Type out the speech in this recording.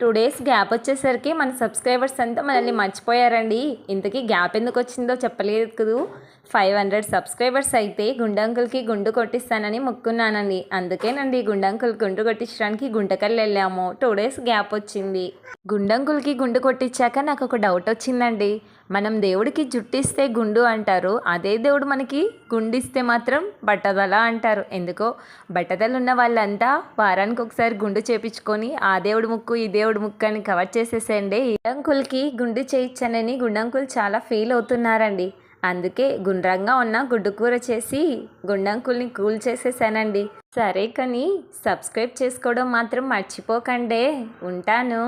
2 days gap వచ్చేసరికి మన subscribers అంతా మనల్ని మర్చిపోయారండి. ఇంతకీ గ్యాప్ ఎందుకు వచ్చిందో చెప్పలేదు కదూ. 500 సబ్స్క్రైబర్స్ అయితే గుండంకుల్కి గుండు కొట్టిస్తానని మొక్కున్నానండి. అందుకేనండి గుండంకుల్ గుండు కొట్టించడానికి గుంటకల్లు వెళ్ళాము. 2 డేస్ గ్యాప్ వచ్చింది. గుండంకుల్కి గుండు కొట్టించాక నాకు ఒక డౌట్ వచ్చిందండి. మనం దేవుడికి జుట్టిస్తే గుండు అంటారు, అదే దేవుడు మనకి గుండిస్తే మాత్రం బట్టతల అంటారు. ఎందుకో బట్టతలు ఉన్న వాళ్ళంతా వారానికి ఒకసారి గుండు చేపించుకొని ఆ దేవుడు ముక్కు ఈ దేవుడు ముక్కు అని కవర్ చేసేసేయండి. గుండంకుల్కి గుండు చేయించానని గుండంకుల్ చాలా ఫీల్ అవుతున్నారండి. అందుకే గుండ్రంగా ఉన్న గుడ్డు కూర చేసి గుండంకుల్ని కూల్ చేసేసానండి. సరే కానీ సబ్స్క్రైబ్ చేసుకోవడం మాత్రం మర్చిపోకండే. ఉంటాను.